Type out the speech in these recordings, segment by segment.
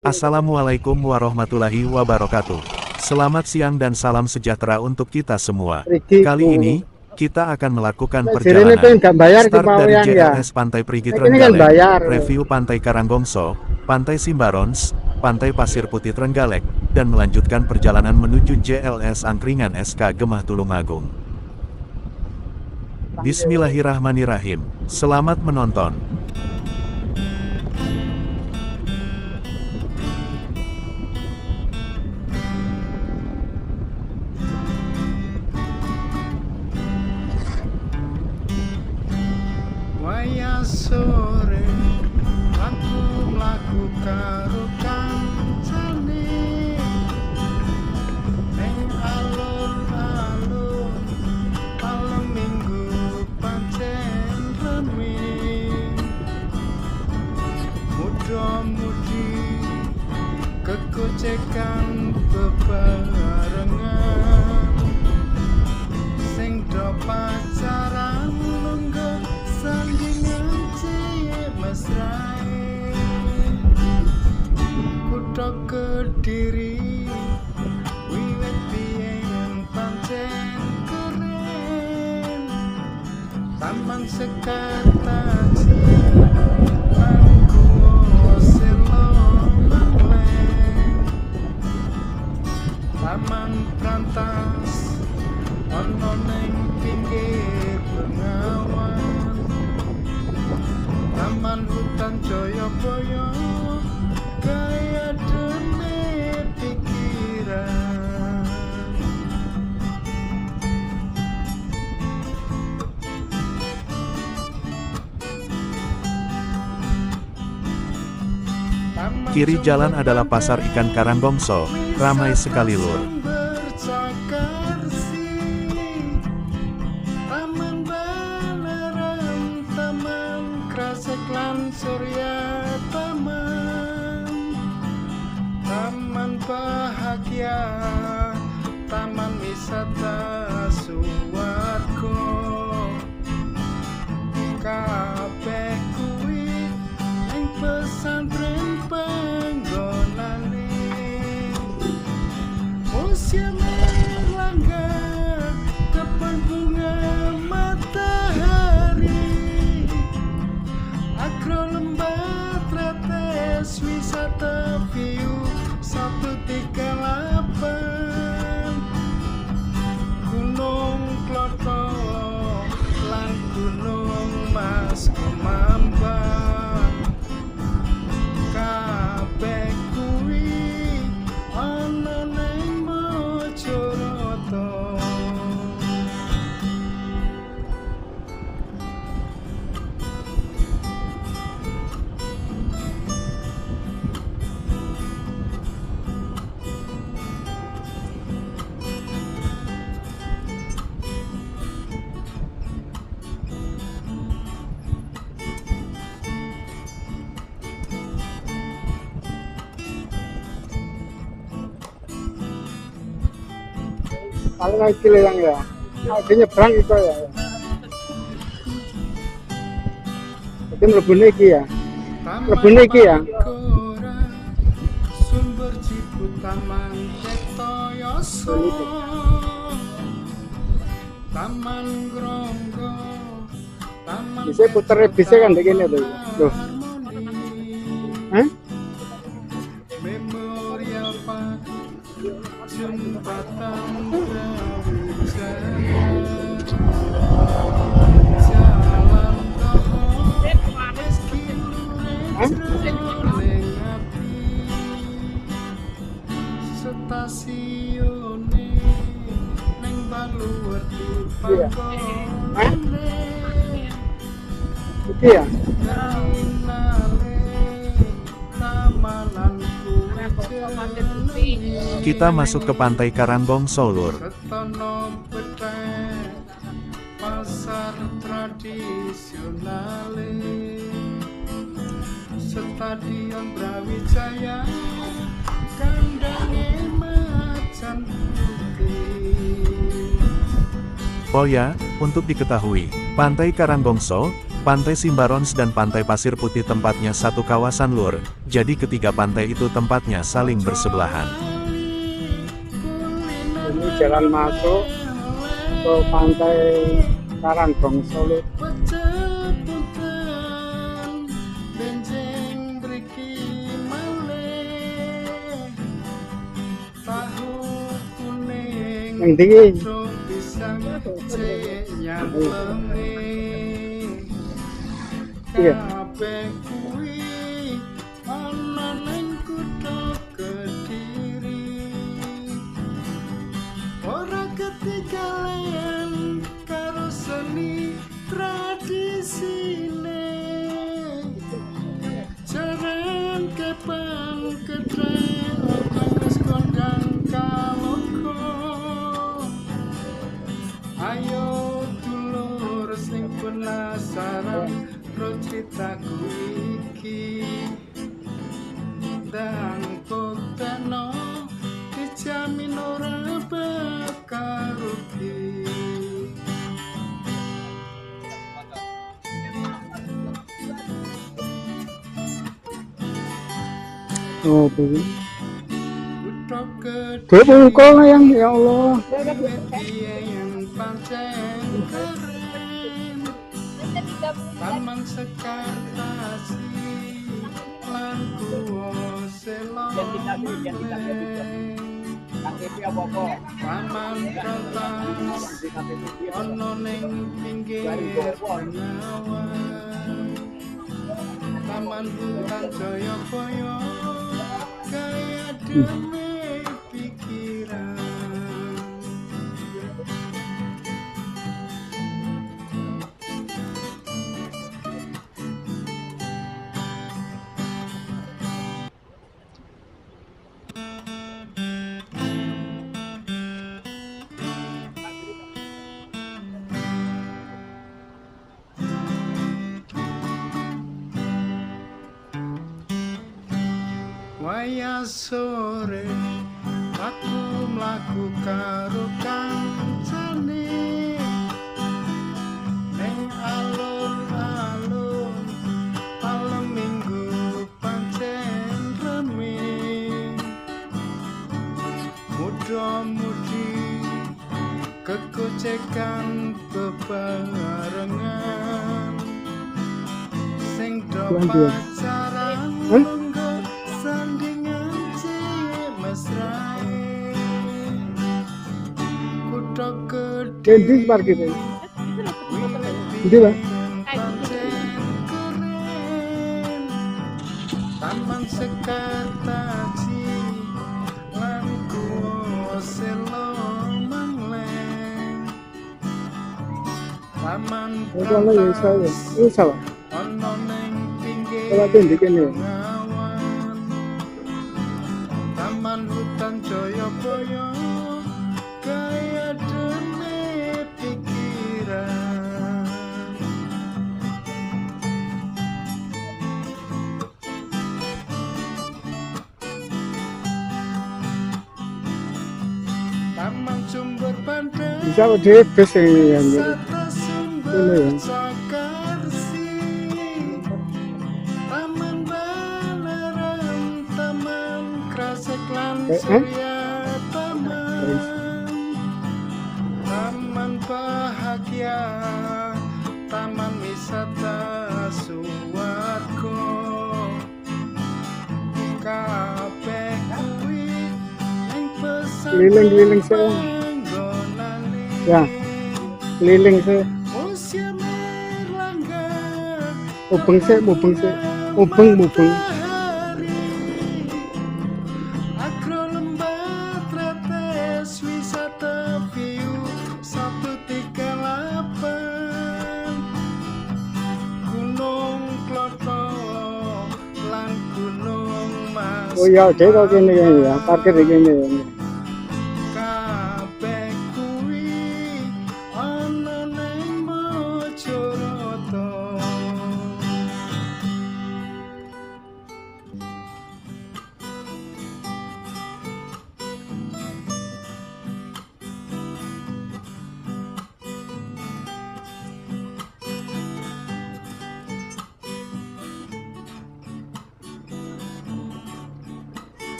Assalamualaikum warahmatullahi wabarakatuh. Selamat siang dan salam sejahtera untuk kita semua. Kali ini, kita akan melakukan perjalanan start dari JLS Pantai Prigi Trenggalek, review Pantai Karanggongso, Pantai Simbarons, Pantai Pasir Putih Trenggalek, dan melanjutkan perjalanan menuju JLS Angkringan SK Gemah Tulungagung. Bismillahirrahmanirrahim. Selamat menonton. Waya sore aku mlaku karo kancane ning alun-alun malam minggu pancen rame muda-mudi kegocekan bebarengan sing do pacaran lungguh sandingan cilik mesrae kutha Kediri wiwit biyen pancen keren Taman Sekartaji lan Guwa Selo Manglen Taman Brantas ana ning pinggir Bengawan Taman Hutan Jayabaya kaya dene pikiran Kiri jalan adalah Pasar Ikan Karanggongso, ramai sekali lur. Taman Balerang, Taman Krasek lan Surya Taman, Taman Bahagia, Taman Wisata Suwargo, kabeh kuwi ing pesantren panggonane Museum Erlangga, kebun bunga matahari, agro lembah tretes wisata view 138, Gunung Kloto lan Gunung Mas Kumambang, kabeh kuwi ana ning Mojokerto. Paling akil yang ya, ada nyebrang itu ya. Jadi mlebu niki ya, mlebu niki ya. Sumber Ciput Taman Tirtoyoso, Taman Gronggo, Taman Bisa puter bisa kan begini tuh. Loh, hah? Memorial Park, Jembatan Brawijaya, Jalan Toho, meski luring jroning ati, stasiune ning Baluwerti Panggonane, Iki ya. Kita masuk ke Pantai Karanggongso lur. Setono Betek, pasar tradisional, Stadion Brawijaya, kandange macan putih. Oh ya, untuk diketahui, Pantai Karanggongso, Pantai Simbarons dan Pantai Pasir Putih tempatnya satu kawasan lur. Jadi ketiga pantai itu tempatnya saling bersebelahan. Ini jalan masuk ke pantai Karanggong Solo. Yang tinggi. Iya. Ora ketinggalan karo seni tradisine, jarang kepang kedai wis kondang kaloko. Ayo dulur sing penasaran ro critaku iki, ndang pokteno dijamin ora bakal rugi. Oh, Bu. Kutha Gue bungkol yang ya Allah. gede yang pancen keren, Taman Sekartasi lan Kuoselong Taman Kertas ono ning pinggir bengawan, Taman Hutan Jayabaya kaya dene pikiran. Wayah sore aku mlaku karo kancane ning alun-alun, malam minggu pancen rame, muda-mudi kegocekan bebarengan, sing do pacaran lungguh sandingan mesrae, kutha Kendi gede parkir. Ini Pak. Taman Sekartaji lan Kuoselong Mangleng, Taman Kalau ya saya, ini salah. ono ning pinggir Kalau tinggi kene. bengawan, Taman Hutan Jayabaya kaya dene pikiran. Taman Sumber Pandai Bisa di bus ini yang ini. Wisata Sumber Ini ya. Cakarsi, Taman Balerang, Taman Krasek lan Surya Taman, Taman Bahagia, Taman Wisata Suwargo, kabeh kuwi ing pesantren Keliling-keliling saya. panggonane. Ya, keliling saya. Usia Merlangga Mubeng saya, mubeng saya. Mubeng. hari Agro Lembah Tretes Wisata View 138, Gunung Kloto lan Gunung Mas. Oh iya, dia kok gini ya, parkir di gini ya. Kabeh kuwi ana ning Mojoroto.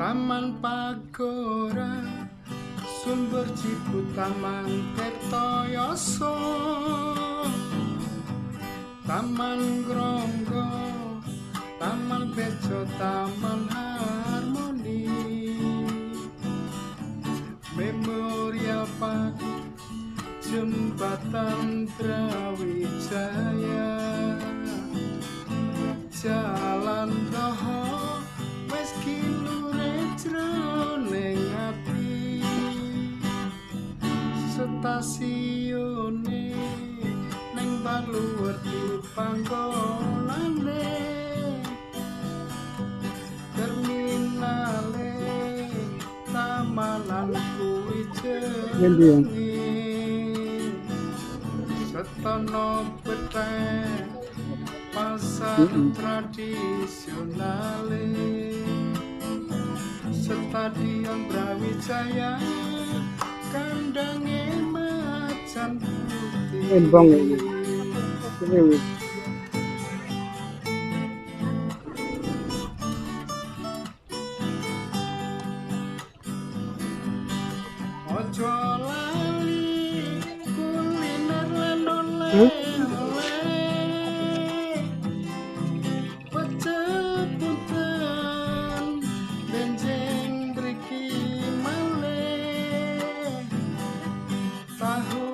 Taman Pagora, Sumber Ciput, Taman Kertoyoso, Taman Gronggo, Taman Bejo, Taman Harmoni, Memorial Park, Jembatan Brawijaya, Jalan Toho, wes kilure jroning ati, stasiune ning Baluwerti panggonane, terminale tamanan kuwi jenenge, setono peteng pasar tradisionale, Stadion Brawijaya, kandange macan putih. Embong ini. Ini wis. Ojo lali kuliner lan oleh-oleh, pecel punten benjing mriki malih, tahu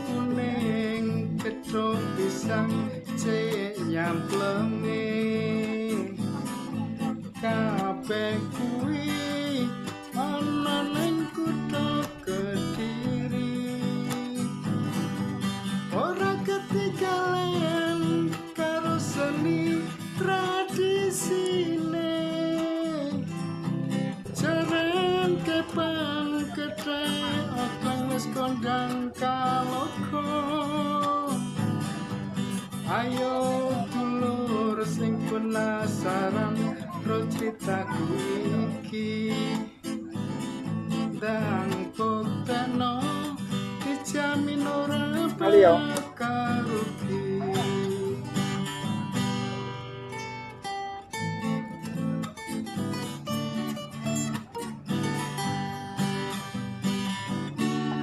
kuning gedhog pisang cek nyamplenge, kabeh kuwi ana ning kutha Kediri, ora ketinggalan karo seni tradisine, jaran kepang kethek akang wis kondang kaloka, ayo dulur sing penasaran ro critaku iki, dan konteno dijamin ora Kali ya. bakal rugi.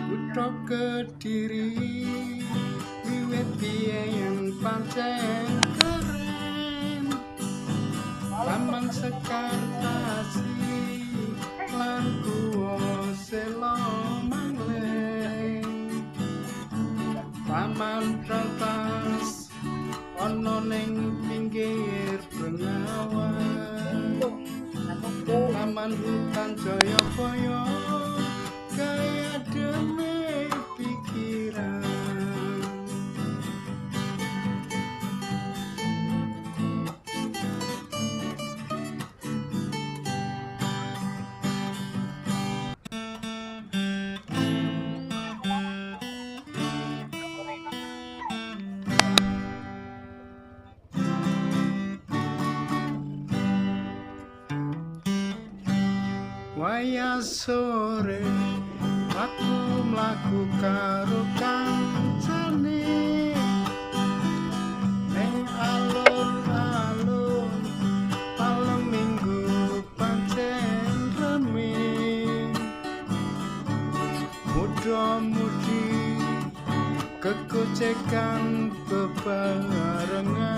Kutha Kediri wiwit biyen pancen keren, Taman Sekartasi lan Guwa Sela Mangleng, Taman Rantas ana ning pinggir Bengawan, Taman Hutan Jayabaya kaya demi pikiran. Wayah sore aku mlaku karo kancane ning alun-alun, malam minggu pancen rame, muda-mudi kegocekan bebarengan,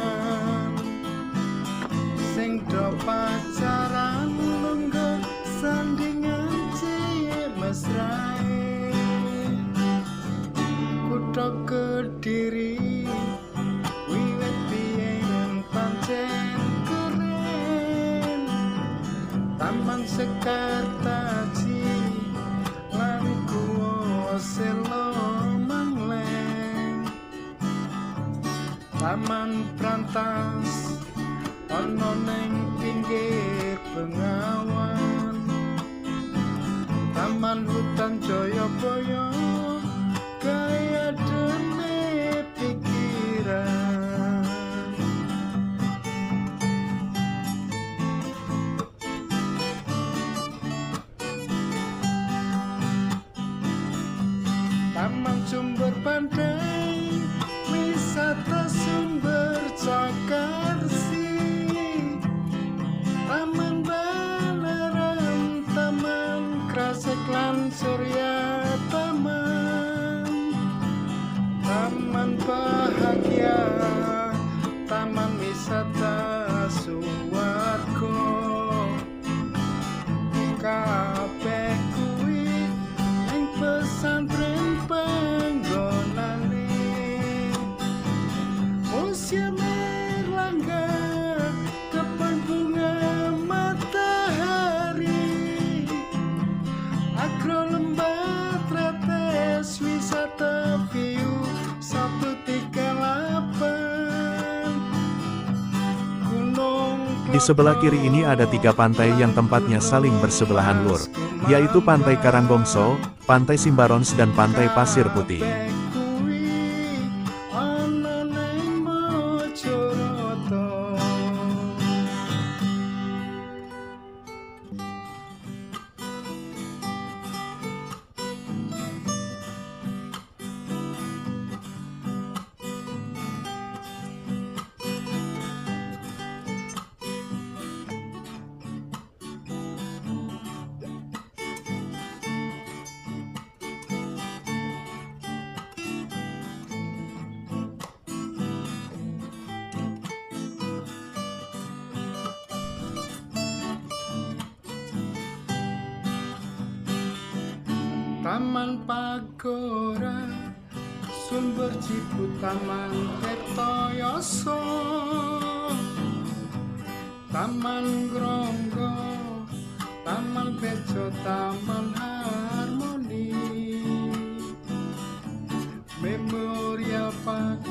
sing do pacaran lungguh sandingan cilik mesrae, kutha Kediri wiwit biyen pancen keren, Taman Sekartasi lan Guwa Sela Mangleng, Taman Brantas ana ning pinggir Bengawan, Taman Hutan Jayabaya kaya demi pikiran. Taman Sumber Pandai, wisata sumber Cakarsi, Taman Balarang Iklan Surya Taman bahagia, taman wisata suwarga. Kabeh kuwi ning pesantren panggonane. Museum Erlangga, kebun bunga matahari, agro lembah tretes wisata view 138 Gunung. Di sebelah kiri ini ada 3 pantai yang tempatnya saling bersebelahan lur, yaitu Pantai Karanggongso, Pantai Simbarons dan Pantai Pasir Putih. Taman Pagora, Sumber Ciput, Taman Tirtoyoso, Taman Gronggo, Taman Bejo, Taman Harmoni, Memorial Park,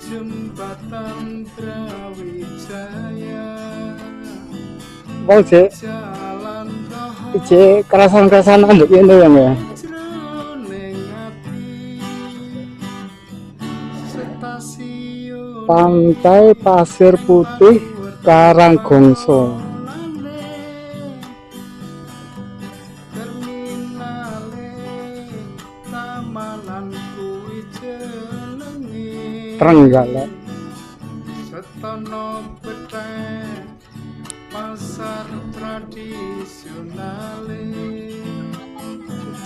Jembatan Brawijaya, Bang cek, Jalan Roho cek kerasan-kerasan anduk ini yang ya. jroning ati, stasiun Pantai Pasir Putih Karanggongso. terminale, tamanan kuwi jenenge Trenggalek. Setono Bethek, pasar tradisionale.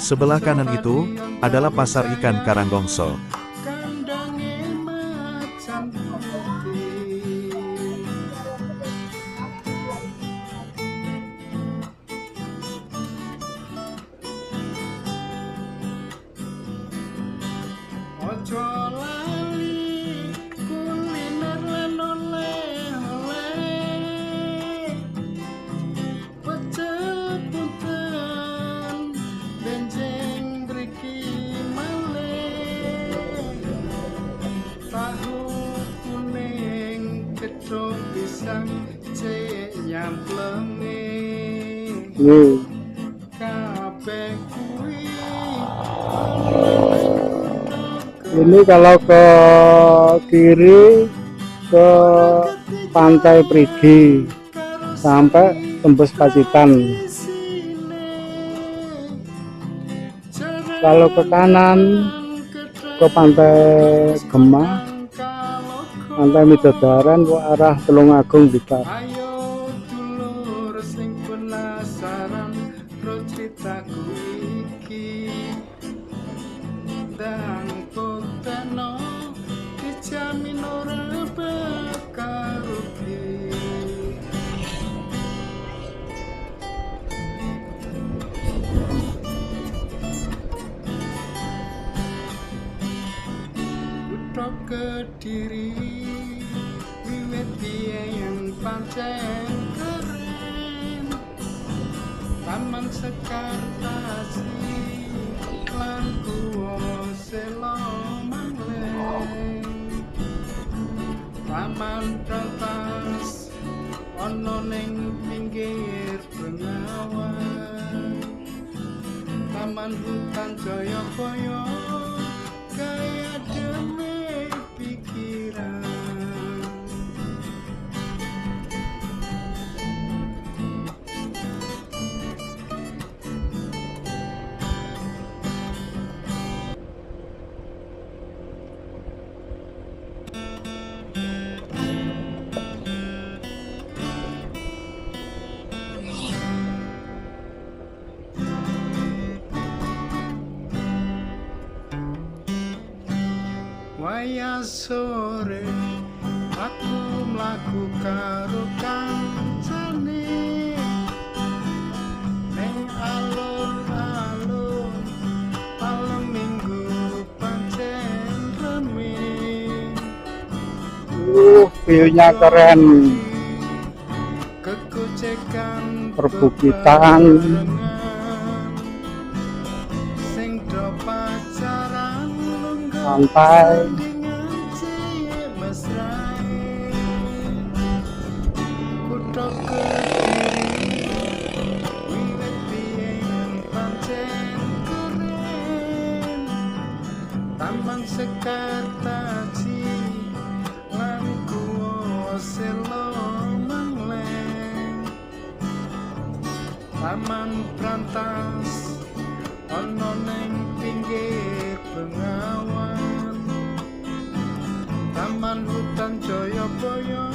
Sebelah kanan itu adalah Pasar Ikan Karanggongso. Kandange macan putih, ojo lali kuliner lan oleh-oleh, pecel punten benjing mriki malih, tahu kuning gedhog pisang cek nyamplenge. Nih, Kabeh kuwi ini kalau ke kiri ke Pantai Prigi sampai tembus Pacitan. Kalau ke kanan ke Pantai Gemah, Pantai Midodaran ke arah Tulungagung Blitar. ayo dulur sing penasaran ro critaku iki, ndang buktekno dijamin ora bakal rugi. Kutha Kediri wiwit biyen pancen keren, Taman Sekartasi lan Guwa Sela Mangleng, Taman Rantas ana ning pinggir Bengawan, Taman Hutan Jayabaya kaya demi pikiran. Wayah sore aku mlaku karo kancane ning alun-alun malam minggu pancen rame. View-nya keren. Kegocekan Perbukitan. sing do pacaran Pantai. Kutha Kediri wiwit biyen pancen keren. Taman Sekartaji lan Guwa Selo Mangleng. Taman Brantas ana ning pinggir Bengawan. Taman Hutan Jayabaya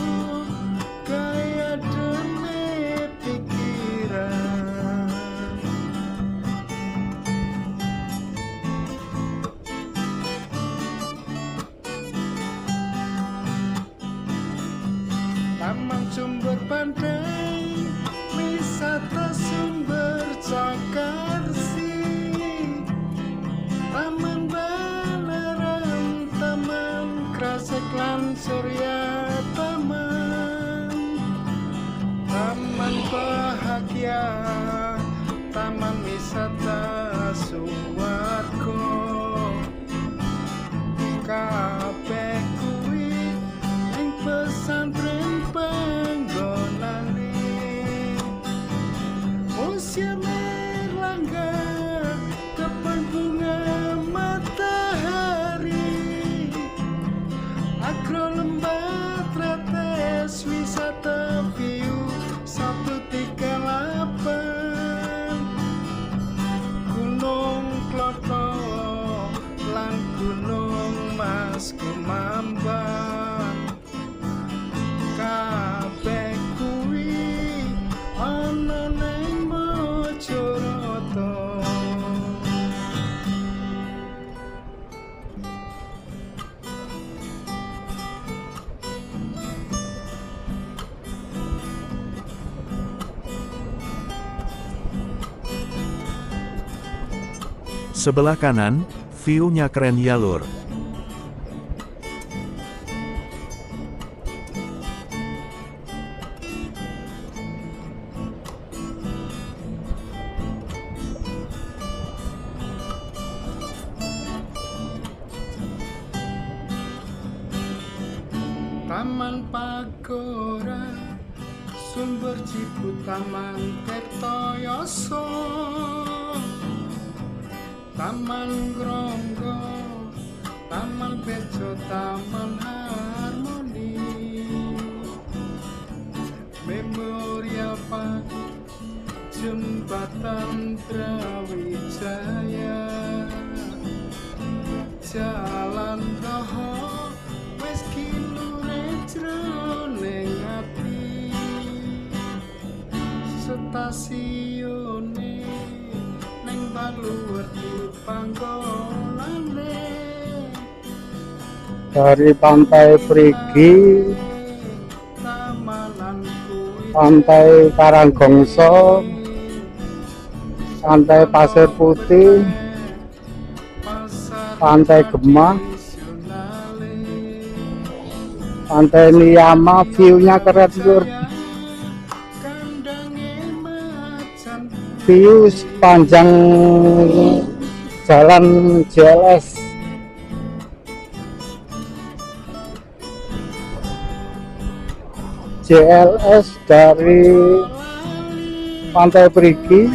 gaya demi pikiran. Taman Sumber Pandai wisata sumber Cakarsi. Taman Balerang, Taman Krasek lan Surya Taman. Taman Bahagia, Taman Wisata Suwargo. Kabeh kuwi ning pesantren panggonane. Museum Erlangga, kebun bunga matahari. Agro Lembah Tretes wisata view 138. Gunung Kloto lan Gunung Mas Kumambang. Kabeh kuwi ana ning Mojokerto. Sebelah kanan, view-nya keren ya lur. Taman Pagora, Sumber Cipu, Taman Tirtoyoso. Taman Gronggo, Taman Bejo, Taman Harmoni. Memorial Park, Jembatan Brawijaya. Jalan Roho wis kilure jroning ati. Stasiune ning Baluwerti panggonane. Dari Pantai Prigi, Tamanan kuwi Pantai Karanggongso, Pantai Pasir Putih, Pantai Gemah, Pantai Niyama. View-nya keren lur. View sepanjang jalan JLS. JLS dari Pantai Prigi,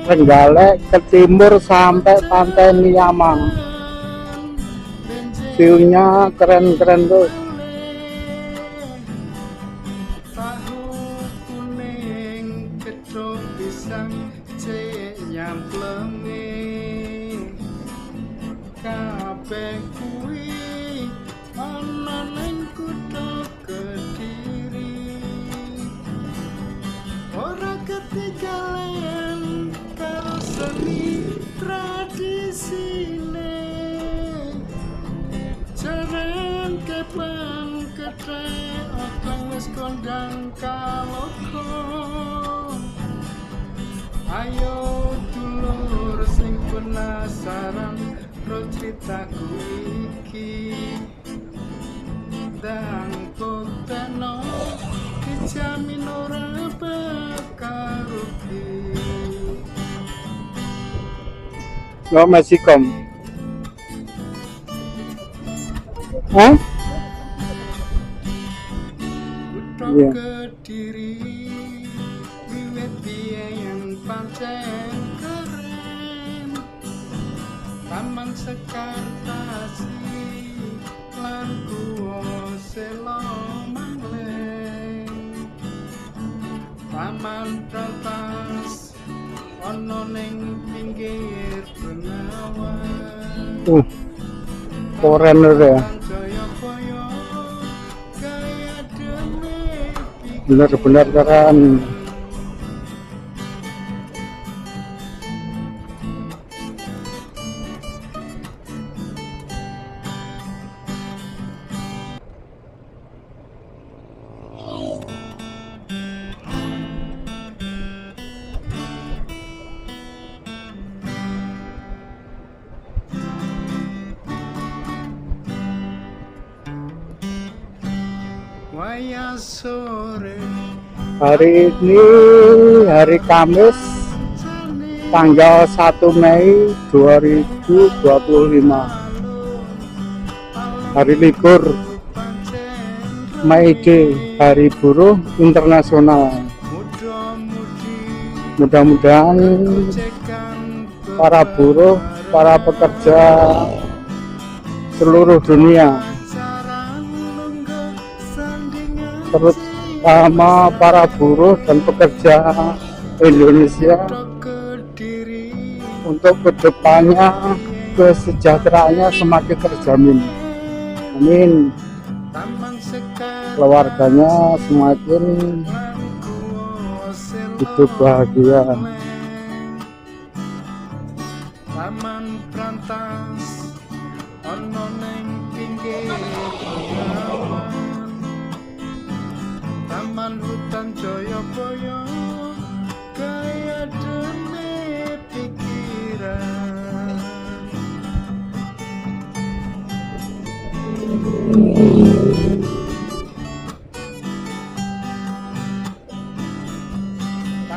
Trenggalek ke timur sampai Pantai Niyama. View-nya keren-keren tuh. Tahu kuning gedhong pisang cek nyamplenge. Kabeh kuwi ana ning Kutha Kediri. Ora ketinggalan karo seni tradisine. kondang kaloko. Ayo dulur sing penasaran ro critaku iki. Dan konteno dijamin ora bakal rugi. Lo masih kom. Hah? Kutha Iya. Kediri wiwit biyen pancen keren. Taman Sekartasi lan Guwa Sela Mangleng. Taman Prantas ana ning pinggir Bengawan. Keren ya. Jayabaya gaya dene Benar-benar keren. wayah sore Hari ini hari Kamis tanggal 1 Mei 2025. Hari libur May Day, Hari Buruh Internasional. Mudah-mudahan para buruh, para pekerja seluruh dunia, terutama para buruh dan pekerja Indonesia, untuk kedepannya kesejahteraannya semakin terjamin. Amin. Keluarganya semakin hidup bahagia. Taman Prantas ana ning pinggir Bengawan. Taman Hutan Jayabaya kaya dene pikiran.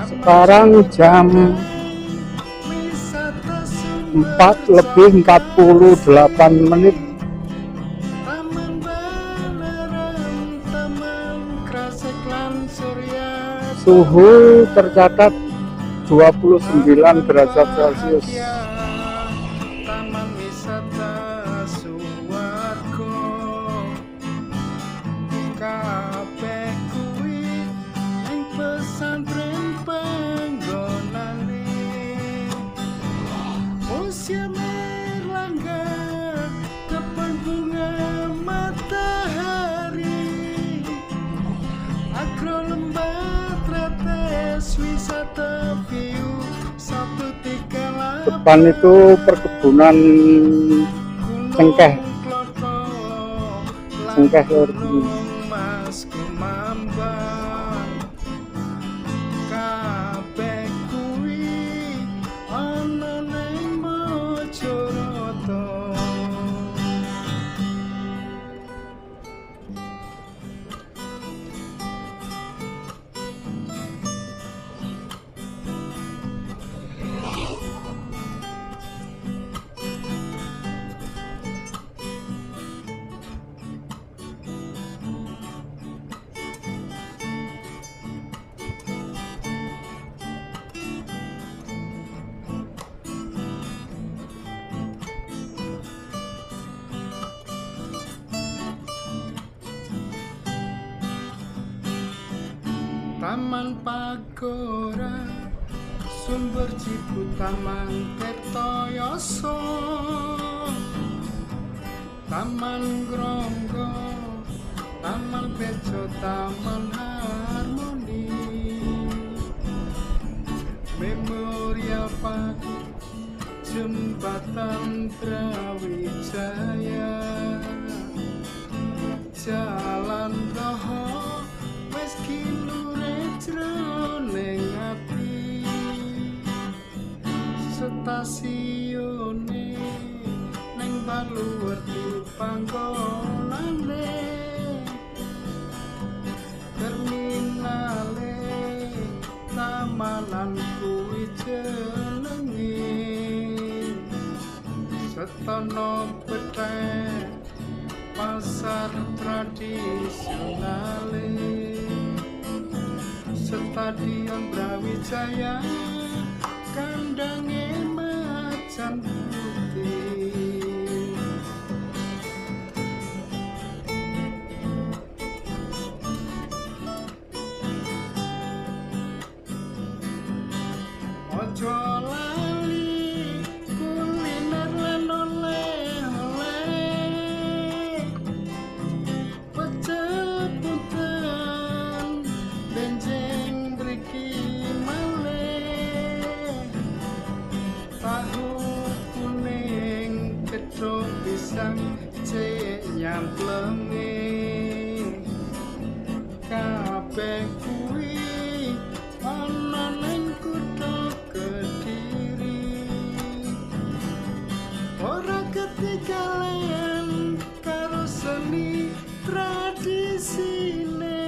Sekarang jam 4:48. Taman Baneran, Taman Kresek lan Surya. Suhu tercatat 29 derajat Celcius. Taman wisata Suwargo. Kabeh kuwi ning pesantren panggonane. Museum Erlangga, kebun bunga matahari, agro lembah Tretes, wisata view 138. Depan itu perkebunan cengkeh. Cengkeh Mas Kumambang. Kabeh kuwi ana ning Mojokerto. Taman Pagora, Sumber Cipu, Taman Tirtoyoso, Taman Gronggo, Taman Bejo, Taman Harmoni, Memorial Park, Jembatan Brawijaya, Jalan Roho, meski lure jroning ati stasiune neng baluwerti panggonane terminale tamanan kuwi jenenge setono petek pasar tradisionale stadion Brawijaya kandange macan putih ojo lali kuliner lan oleh-oleh pecel punten benjing mriki malih tahu kuning kethuk pisang cek nyamplenge kabeh kuwi ana ning kutha Kediri ora ketinggalan karo seni tradisine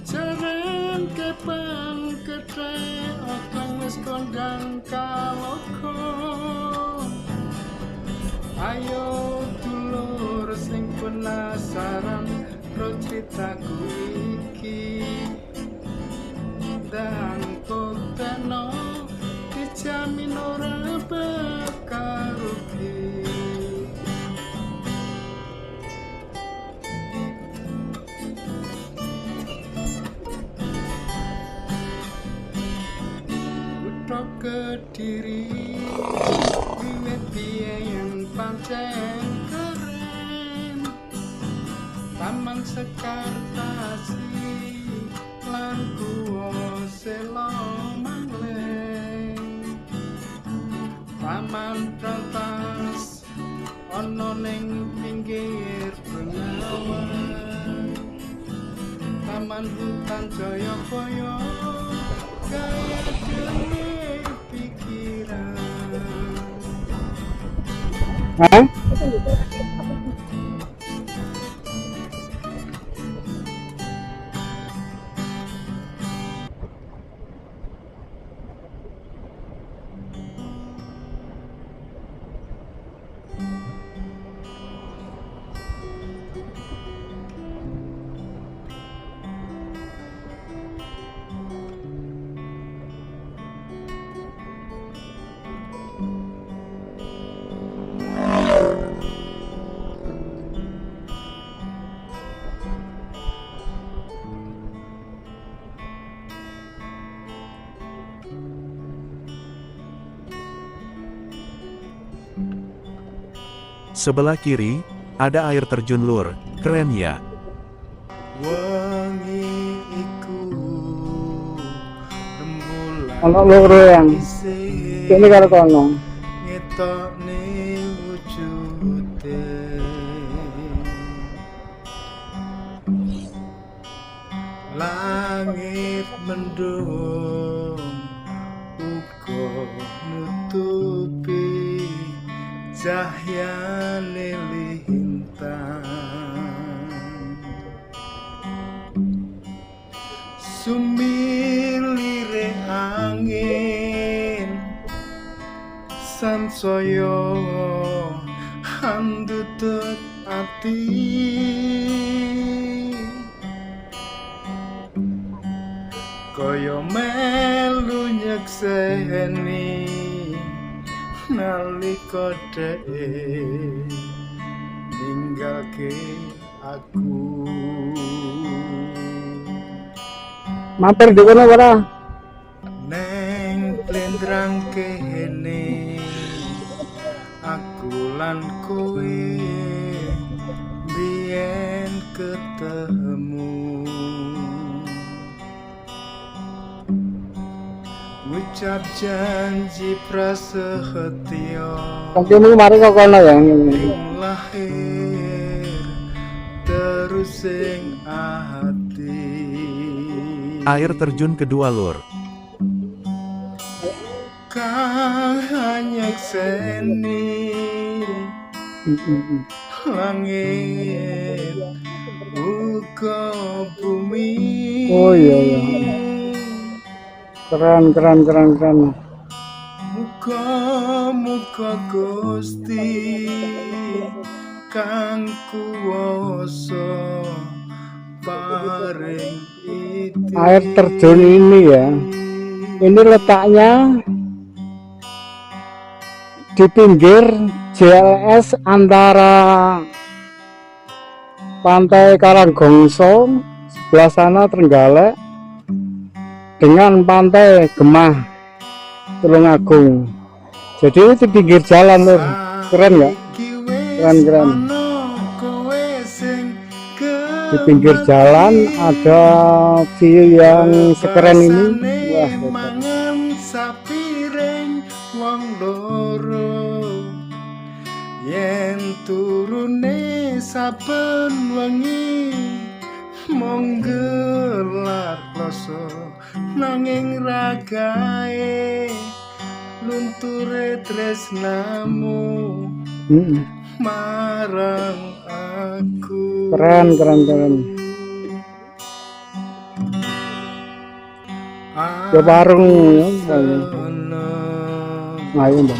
jaran kepan kethek otang wis kondang kaloko ayo dulur sing penasaran ro critaku iki dan konteno dijamin ora bakal rugi Kutha Kediri wiwit biyen pancen keren Taman Sekartasi lan Guwa Sela Mangleng Taman Prantas ana ning pinggir Bengawan Taman Hutan Jayabaya kaya dene pikiran Hah? Sebelah kiri, ada air terjun Lur, keren ya. Wengi iku rembulan Ono loro yang kene karo kono. ngetokne wujude langit mendung uga nutupi cahyane lintang sumilire angin sansaya handutut ati kaya melu nyekseni nalika dhewe ninggalke aku Mampir di kono ora? neng plendrang kene aku lan kowe biyen ketemu ucap janji prasetyo Kangkemu mari kok kono ya ngene. lahir terus sing Air terjun kedua Lur. Kang hanya seni langit uga bumi. Oh iya iya. Keren. Muga Gusti kang kuwasa paring ide. Air terjun ini ya, ini letaknya di pinggir JLS antara Pantai Karanggongso sebelah sana Trenggalek dengan Pantai Gemah Tulungagung. Jadi ini di pinggir jalan Lur. Keren nggak? Keren. Di pinggir jalan ada view yang sekeren ini. Wah, mangan sapiring wong loro yen turune saben wengi mung gelar kloso nanging ragae lunture tresnamu marang aku. Keren. Ya bareng ayo Mbak.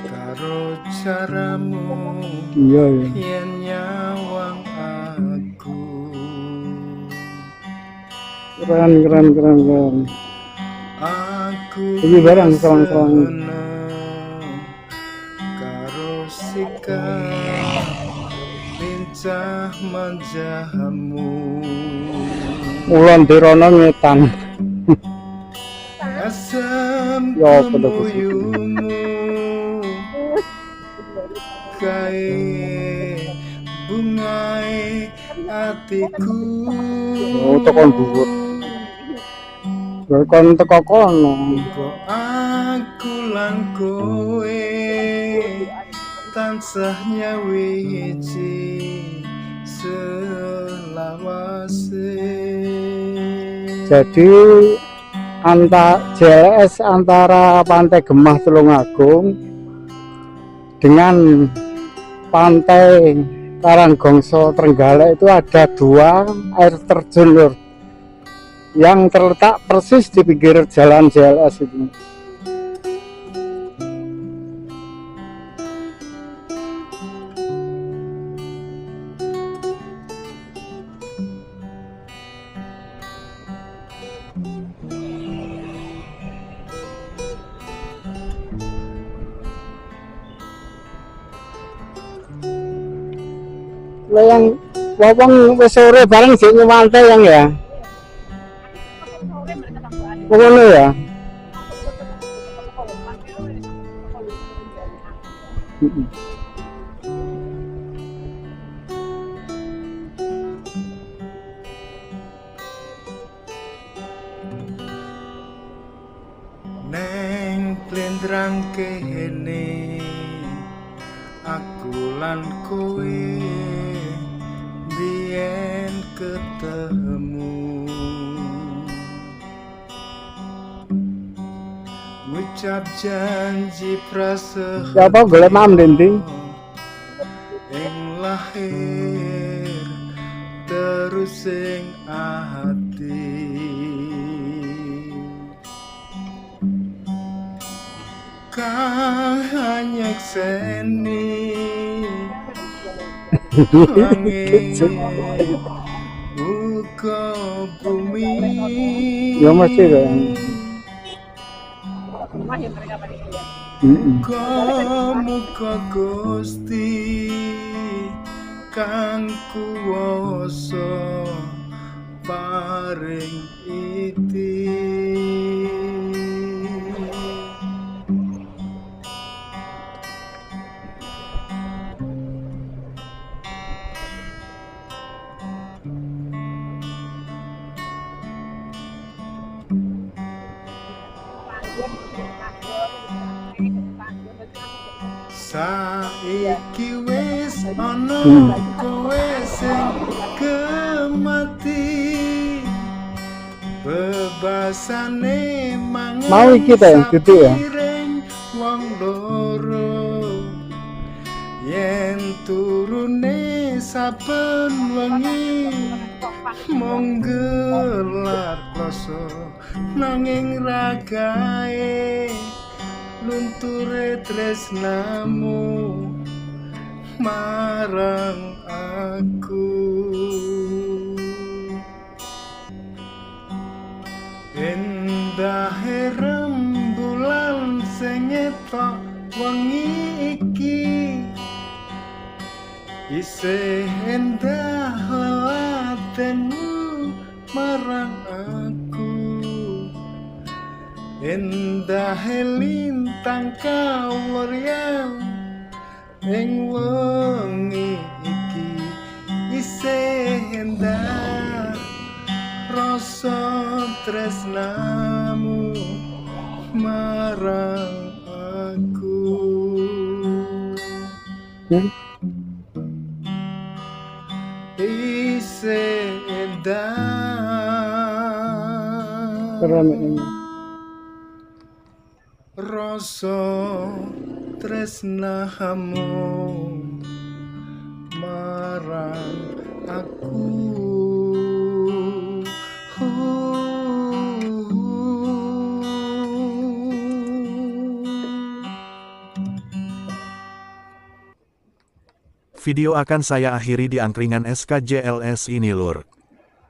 Karo caramu Iya. yen nyawang aku. Keren. Aku Ini barang selang-selang. karo sikap lincah manjamu. Ulan dirono ngetan. Asam Ya, apa dah kemuyumu kae bungae atiku. Oh, tekan dhuwur. Kon teko kono. Kok aku lan kowe tansah nyawiji selawase. Jadi JLS antara Pantai Gemah Tulungagung dengan Pantai Karanggongso Trenggalek itu ada 2 air terjun Lur, yang terletak persis di pinggir jalan JLS itu. Lah yang wong wis sore bareng sik nyuwante yang ya. Ngono ya. Neng plendrang kene aku lan kowe biyen ketemu ngucap janji prasaja Siapa golek mam Dendi? ing lahir terus ing ati. Kang hanya seni langit uga bumi. Ya masih kan. Muga Gusti kang kuwasa paring iti. Saiki wis ana kowe sing kemati bebasane mangan Mau iki ta yang duduk ya? sapiring wong loro yen turune saben wengi mung gelar rasa nanging ragae lunture tresnamu marang aku. Endah rembulan sing ngetok wengi iki isih endah lelatenmu marang aku. Endah lintang kawuryang ing wengi iki isih endah rasa tresnamu marang aku. Isih endah Keren ini. rasa tresnamu marang aku. Video akan saya akhiri di angkringan SKJLS ini lur.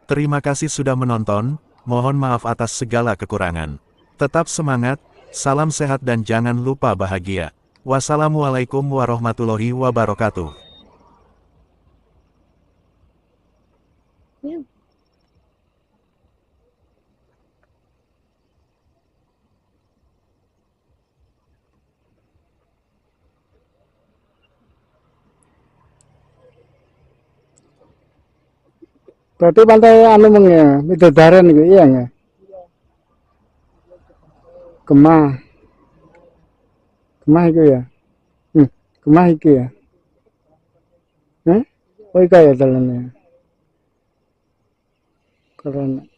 Terima kasih sudah menonton, mohon maaf atas segala kekurangan. Tetap semangat, salam sehat dan jangan lupa bahagia. Wassalamualaikum warahmatullahi wabarakatuh. Berarti pantai anu mengya, Midodaran gitu iya ya. Kemah. Kemah itu ya. Kemah itu ya. Oh iya ya jalannya. Keren.